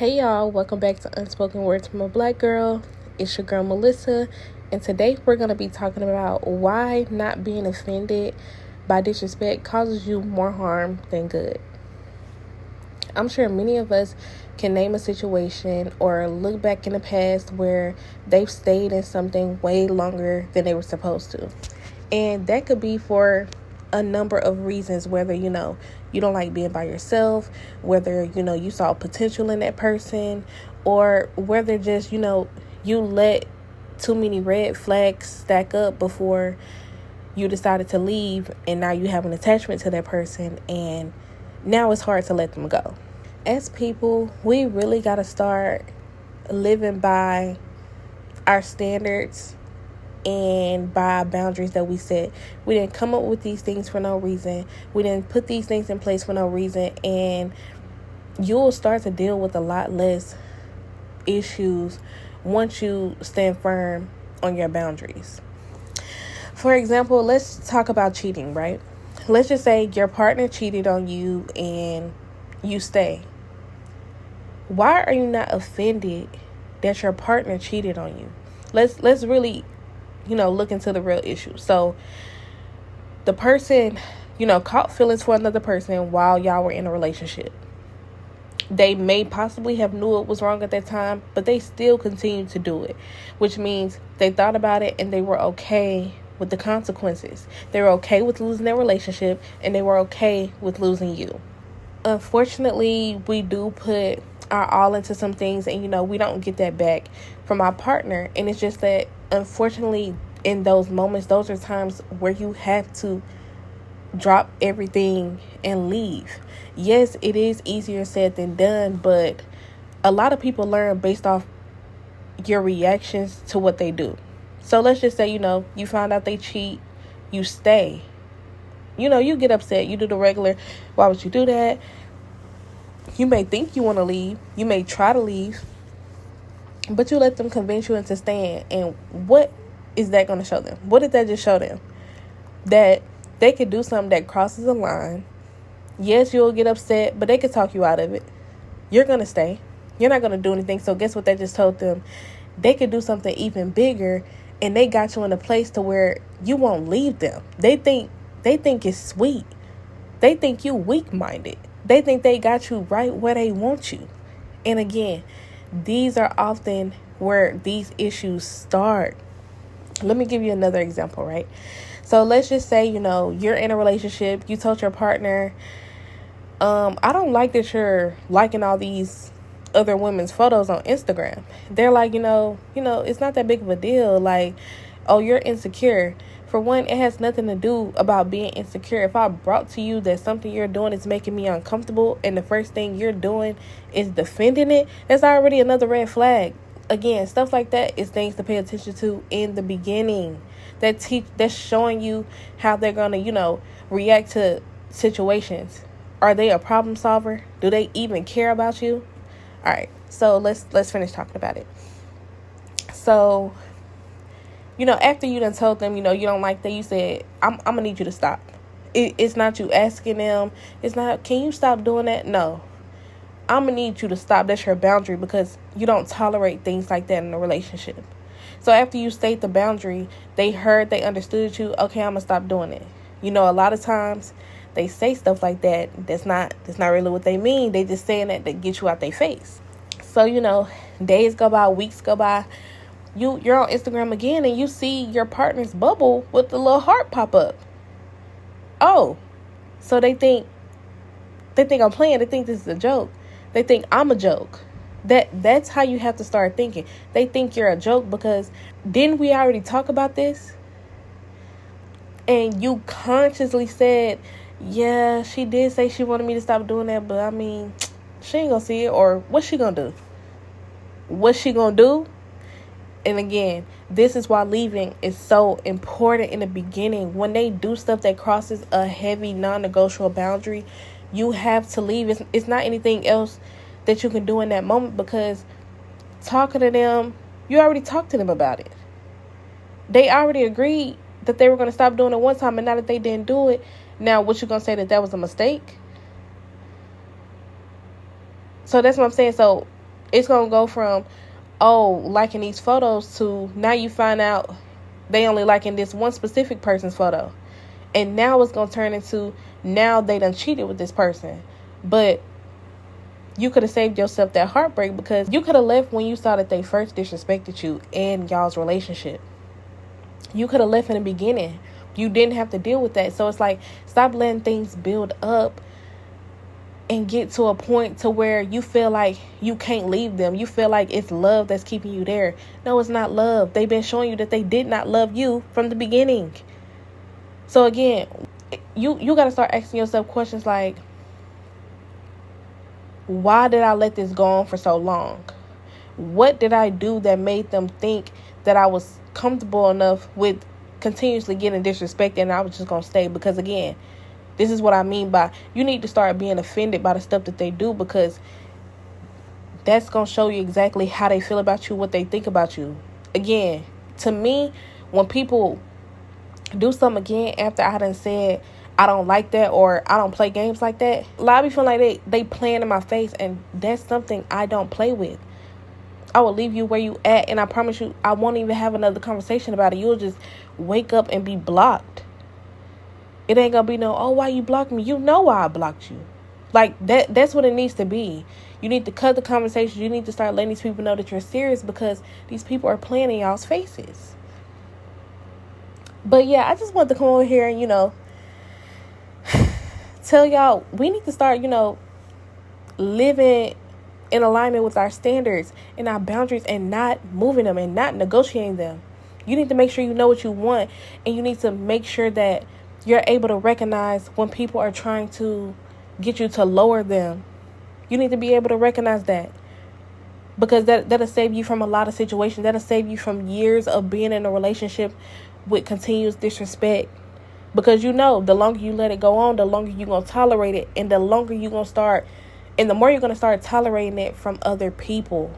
Hey y'all, welcome back to Unspoken Words from a Black Girl. It's your girl Melissa, and today we're going to be talking about why not being offended by disrespect causes you more harm than good. I'm sure many of us can name a situation or look back in the past where they've stayed in something way longer than they were supposed to. And that could be for a number of reasons, whether, you don't like being by yourself, whether, you saw potential in that person, or whether just, you let too many red flags stack up before you decided to leave, and now you have an attachment to that person, and now it's hard to let them go. As people, we really got to start living by our standards and by boundaries that we set. We didn't come up with these things for no reason. We didn't put these things in place for no reason. And you'll start to deal with a lot less issues once you stand firm on your boundaries. For example, let's talk about cheating, right? Let's just say your partner cheated on you and you stay. Why are you not offended that your partner cheated on you? Let's really look into the real issue. So the person, caught feelings for another person while y'all were in a relationship. They may possibly have knew it was wrong at that time, but they still continued to do it, which means they thought about it and they were okay with the consequences. They were okay with losing their relationship, and they were okay with losing you. Unfortunately, we do put our all into some things, and we don't get that back from our partner. And it's just that, unfortunately, in those moments, those are times where you have to drop everything and leave. Yes, it is easier said than done, but a lot of people learn based off your reactions to what they do. So let's just say, you found out they cheat, you stay. You get upset, you do the regular, why would you do that? You may think you want to leave, you may try to leave, but you let them convince you into staying. And what is that going to show them? What did that just show them? That they could do something that crosses a line. Yes, you'll get upset, but they could talk you out of it. You're going to stay. You're not going to do anything. So guess what that just told them? They could do something even bigger, and they got you in a place to where you won't leave them. They think it's sweet. They think you weak-minded. They think they got you right where they want you. And again, these are often where these issues start. Let me give you another example, right? So let's just say, you're in a relationship. You told your partner, I don't like that you're liking all these other women's photos on Instagram. They're like, it's not that big of a deal. Like, oh, you're insecure. For one, it has nothing to do about being insecure. If I brought to you that something you're doing is making me uncomfortable, and the first thing you're doing is defending it, that's already another red flag. Again, stuff like that is things to pay attention to in the beginning. That's showing you how they're gonna, react to situations. Are they a problem solver? Do they even care about you? All right, so let's finish talking about it. So, after you done told them, you don't like that, you said, I'm gonna need you to stop. It's not you asking them. It's not, can you stop doing that? No. I'm gonna need you to stop. That's your boundary, because you don't tolerate things like that in a relationship. So after you state the boundary, they understood you. Okay, I'm gonna stop doing it. A lot of times they say stuff like that. That's not really what they mean. They just saying that to get you out their face. So, days go by, weeks go by. You're on Instagram again, and you see your partner's bubble with the little heart pop up. Oh, so they think I'm playing. They think this is a joke. They think I'm a joke. That's how you have to start thinking. They think you're a joke because didn't we already talk about this? And you consciously said, yeah, she did say she wanted me to stop doing that, but I mean, she ain't gonna see it. Or what's she gonna do? What's she gonna do? And again, this is why leaving is so important in the beginning. When they do stuff that crosses a heavy non-negotiable boundary, you have to leave. It's not anything else that you can do in that moment, because talking to them, you already talked to them about it. They already agreed that they were going to stop doing it one time, and now that they didn't do it, now what you going to say, that was a mistake? So that's what I'm saying. So It's going to go from, oh, liking these photos to now you find out they only liking this one specific person's photo. And now it's going to turn into, now they done cheated with this person. But you could have saved yourself that heartbreak, because you could have left when you saw that they first disrespected you in y'all's relationship. You could have left in the beginning. You didn't have to deal with that. So it's like, stop letting things build up and get to a point to where you feel like you can't leave them. You feel like it's love that's keeping you there. No, it's not love. They've been showing you that they did not love you from the beginning. So again, you got to start asking yourself questions like, why did I let this go on for so long? What did I do that made them think that I was comfortable enough with continuously getting disrespected and I was just going to stay? Because again, this is what I mean by, you need to start being offended by the stuff that they do, because that's going to show you exactly how they feel about you, what they think about you. Again, to me, when people do something again after I done said I don't like that or I don't play games like that, a lot of people feel like they playing in my face, and that's something I don't play with. I will leave you where you at, and I promise you I won't even have another conversation about it. You'll just wake up and be blocked. It ain't gonna be no, oh, why you blocked me? You know why I blocked you. Like, that's what it needs to be. You need to cut the conversation. You need to start letting these people know that you're serious, because these people are playing in y'all's faces. But yeah, I just want to come over here and, tell y'all, we need to start, living in alignment with our standards and our boundaries, and not moving them and not negotiating them. You need to make sure you know what you want, and you need to make sure that you're able to recognize when people are trying to get you to lower them. You need to be able to recognize that, because that'll save you from a lot of situations. That'll save you from years of being in a relationship with continuous disrespect. Because the longer you let it go on, the longer you're going to tolerate it, and the longer you're going to start, and the more you're going to start tolerating it from other people.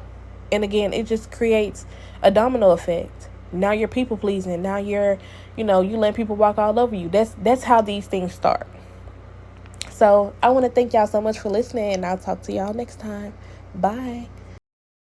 And again, it just creates a domino effect. Now you're people pleasing. Now you're, you let people walk all over you. That's how these things start. So I want to thank y'all so much for listening, and I'll talk to y'all next time. Bye.